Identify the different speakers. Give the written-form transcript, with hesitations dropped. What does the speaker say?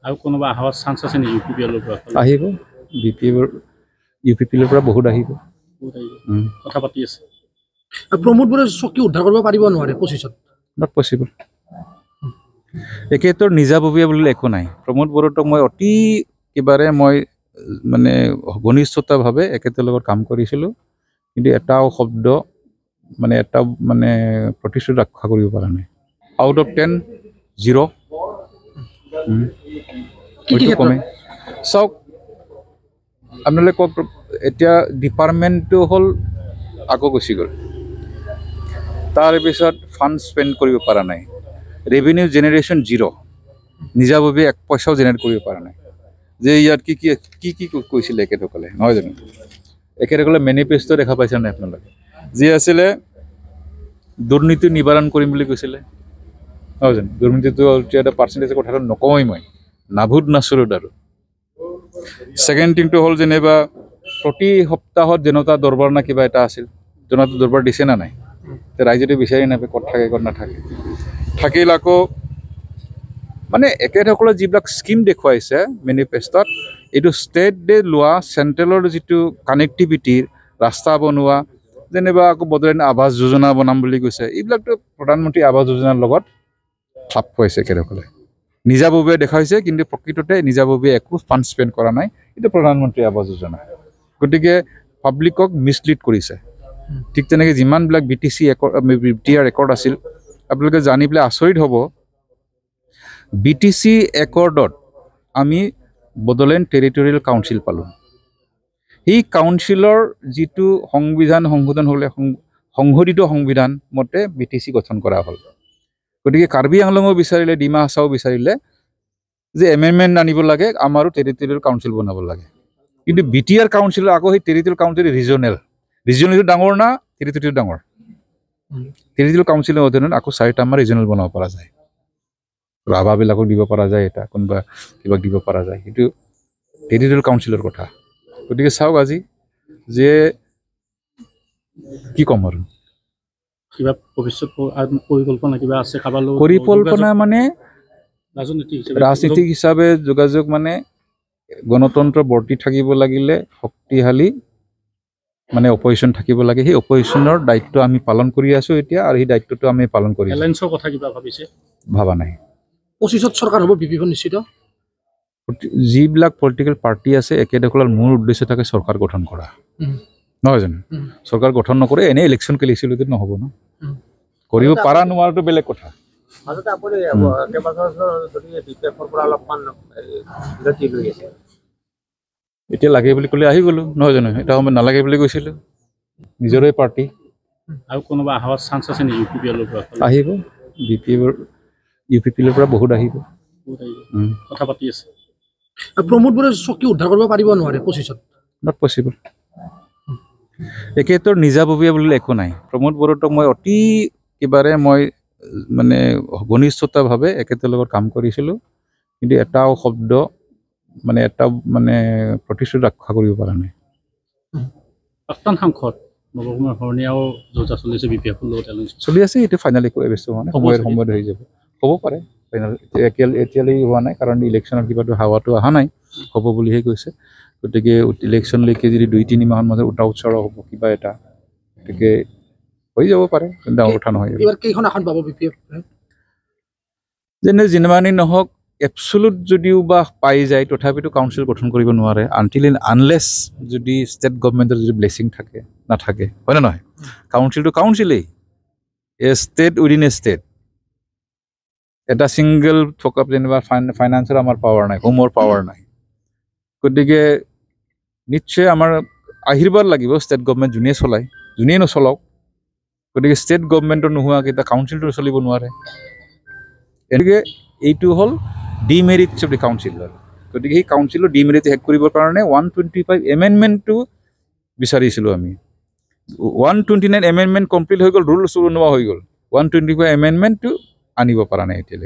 Speaker 1: আৰু কোনোবা অহাৰ চান্স আছে নেকি ইউপিপিএলৰ পৰা?
Speaker 2: আহিব ইউপিপিএলৰ পৰা বহুত আহিব,
Speaker 1: কথা পাতি আছে।
Speaker 3: প্ৰমোদ বড়োৱে চকী উদ্ধাৰ কৰিব পাৰিব নোৱাৰে 25ত?
Speaker 2: Not possible. একেতৰ নিজাববীয়া বুলিলে একো নাই। প্ৰমোদ বড়োক মই অতি কিবাৰে মই মানে ঘনিষ্ঠতাভাৱে একেতৰ লগত কাম কৰিছিলোঁ, কিন্তু এটাও শব্দ মানে এটা মানে প্ৰতিশ্ৰুতি ৰক্ষা কৰিব পৰা নাই। আউট অফ 10 0 কমে। চাওক আপোনালোকে এতিয়া ডিপাৰ্টমেণ্টটো হ'ল আকৌ গুচি গ'ল, তাৰপিছত ফাণ্ড স্পেণ্ড কৰিব পৰা নাই, ৰেভিনিউ জেনেৰেশ্যন 0, নিজাববীয়া 1 পইচাও জেনেৰেট কৰিব পৰা নাই। যে ইয়াত কি কি কি কি কৈছিলে এখেতসকলে, নহয় জানো? এখেতসকলে মেনিফেষ্টো দেখা পাইছে নাই আপোনালোকে? যি আছিলে দুৰ্নীতি নিবাৰণ কৰিম বুলি কৈছিলে, নহয় জানো? দুৰ্নীতিটো এটা পাৰ্চেণ্টেজৰ কথাটো নকওঁৱেই মই, নাভুত নাচৰুত আৰু। ছেকেণ্ড থিংটো হ'ল যেনিবা প্ৰতি সপ্তাহত জনতা দৰবাৰ না কিবা এটা আছিল, জনতা দৰবাৰ দিছে না নাই? ৰাইজেতো বিচাৰি নাপায় ক'ত থাকে ক'ত নাথাকে। থাকিল আকৌ মানে একেসকলে যিবিলাক স্কিম দেখুৱাইছে মেনিফেষ্টত, এইটো ষ্টেটে লোৱা চেণ্ট্ৰেলৰ যিটো কানেক্টিভিটিৰ ৰাস্তা বনোৱা, যেনিবা আকৌ বদলাইন আৱাস যোজনা বনাম বুলি কৈছে, এইবিলাকতো প্ৰধানমন্ত্ৰী আৱাস যোজনাৰ লগত খাপ খুৱাইছে একেসকলে। নিজাববীয়া দেখাইছে, কিন্তু প্ৰকৃততে নিজাববীয়া একো ফাণ্ড স্পেণ্ড কৰা নাই। এইটো প্ৰধানমন্ত্ৰী আৱাস যোজনা, গতিকে পাব্লিকক মিছলিড কৰিছে। ঠিক তেনেকৈ যিমানবিলাক BTR ৰেকৰ্ড আছিল, আপোনালোকে জানি পেলাই আচৰিত হ'ব, BTC একৰ্ডত আমি বড়োলেণ্ড টেৰিটৰিয়েল কাউন্সিল পালোঁ। সেই কাউন্সিলৰ যিটো সংবিধান সংশোধন হ'লে সংশোধিত সংবিধান মতে BTC গঠন কৰা হ'ল। গতিকে কাৰ্বি আংলঙো বিচাৰিলে, ডিমা হাছাও বিচাৰিলে যে এমেণ্ডমেণ্ট আনিব লাগে, আমাৰো টেৰিটৰিয়েল কাউন্সিল বনাব লাগে। কিন্তু BTR কাউন্সিলৰ আকৌ সেই টেৰিটৰিয়েল কাউন্সিল ৰিজনেলটো ডাঙৰ না টেৰিটৰিয়েল ডাঙৰ? টেৰিটৰিয়েল কাউন্সিলৰ অধীনত আকৌ 4টা আমাৰ ৰিজনেল বনাব পৰা যায়, ৰাভাবিলাকক দিব পৰা যায়, এটা কোনোবা কিবা দিব পৰা যায়, সেইটো টেৰিটৰিয়েল কাউন্সিলৰ কথা। গতিকে চাওক আজি যে কি ক'ম আৰু,
Speaker 1: কিবা ভৱিষ্যত পৰিকল্পনা কিবা আছে?
Speaker 2: পৰিকল্পনা মানে ৰাজনীতিক হিচাপে যোগাযোগ মানে গণতন্ত্ৰ বৰ্তি থাকিব লাগিলে শক্তিশালী মানে অপজিশ্যন থাকিব লাগে। সেই অপজিশ্যনৰ দায়িত্ব আমি পালন কৰি আছোঁ এতিয়া, আৰু সেই দায়িত্বটো আমি পালন কৰি আছোঁ।
Speaker 1: এলায়েন্সৰ কথা কিবা ভাবিছে?
Speaker 2: ভাবা নাই।
Speaker 3: 25ত চৰকাৰ হ'ব বিপিএফ নিশ্চিত?
Speaker 2: যিবিলাক পলিটিকেল পাৰ্টি আছে, একেসকলৰ মূল উদ্দেশ্য থাকে চৰকাৰ গঠন কৰা, নহয় জানো? চৰকাৰ গঠন নকৰে এনেই ইলেকশ্যন খেলিছিলোঁ নহ'ব ন, কৰিব পাৰা নোৱাৰাটো বেলেগ কথা। এতিয়া লাগে বুলি ক'লে আহি গ'লো, নহয় জানো? এটা সময়ত নালাগে বুলি কৈছিলোঁ, নিজৰে পাৰ্টি।
Speaker 1: আৰু কোনোবা অহাৰ চান্স আছে নেকি ইউপিপিএলৰ পৰা?
Speaker 2: আহিব ইউপিপিএলৰ পৰা বহুত আহিব,
Speaker 1: কথা পাতি আছে।
Speaker 3: প্ৰমোদ বড়োৱে চকী উদ্ধাৰ কৰিব পাৰিব নোৱাৰে 25ত?
Speaker 2: Not possible. একেতৰ নিজাববীয়া বুলিলে একো নাই। প্ৰমোদ বড়োক মই অতি কিবাৰে মই মানে ঘনিষ্ঠতাভাৱে একেতৰ লগত কাম কৰিছিলোঁ, কিন্তু এটাও শব্দ মানে এটা মানে প্ৰতিশ্ৰুতি ৰক্ষা কৰিব পৰা নাই।
Speaker 1: প্ৰাক্তন সাংসদ নৱকুমাৰ শৰণীয়াও যোজা চলিছে BPF লগত
Speaker 2: চলি আছে, এইটো ফাইনেলি কৈ ব্যস্ত হোৱা নাই, সময়ত হৈ যাব, হ'ব পাৰে। এতিয়ালৈ হোৱা নাই, কাৰণ ইলেকশ্যনৰ কিবাটো হাৱাটো অহা নাই, হ'ব বুলিহে কৈছে। গতিকে ইলেকশ্যনলৈকে যদি 2-3 মাহৰ মাজত উত্তৰ হ'ব কিবা এটা, গতিকে হৈ যাব পাৰে, ডাঙৰ কথা নহয়।
Speaker 3: কেইখন আসন পাব BPF?
Speaker 2: যেনে যিমানেই নহওক এবচলুট যদিও বা পাই যায়, তথাপিতো কাউন্সিল গঠন কৰিব নোৱাৰে আনলেছ যদি ষ্টেট গভৰ্ণমেণ্টৰ যদি ব্লেছিং নাথাকে, হয় নে নহয়? কাউন্সিলটো কাউন্সিলেই, ষ্টেট উইদিন এ ষ্টেট। এটা ছিংগল থকা যেনিবা ফাইনেন্সৰ আমাৰ পাৱাৰ নাই, হোমৰ পাৱাৰ নাই। গতিকে নিশ্চয় আমাৰ আশীৰ্বাদ লাগিব ষ্টেট গভৰ্ণমেণ্ট যোনেই নচলাওক। গতিকে ষ্টেট গভৰ্ণমেণ্টৰ নোহোৱাকৈ এটা কাউন্সিলটো চলিব নোৱাৰে। গতিকে এইটো হ'ল ডিমেৰিটছ অফ দি কাউন্সিল। গতিকে সেই কাউন্সিলৰ ডিমেৰিট শেষ কৰিবৰ কাৰণে 125 এমেণ্ডমেণ্টটো বিচাৰিছিলোঁ আমি। 129 এমেণ্ডমেণ্ট কমপ্লিট হৈ গ'ল, ৰুলছ বনোৱা হৈ গ'ল, 125 এমেণ্ডমেণ্টটো আনিব পৰা নাই এতিয়ালৈকে।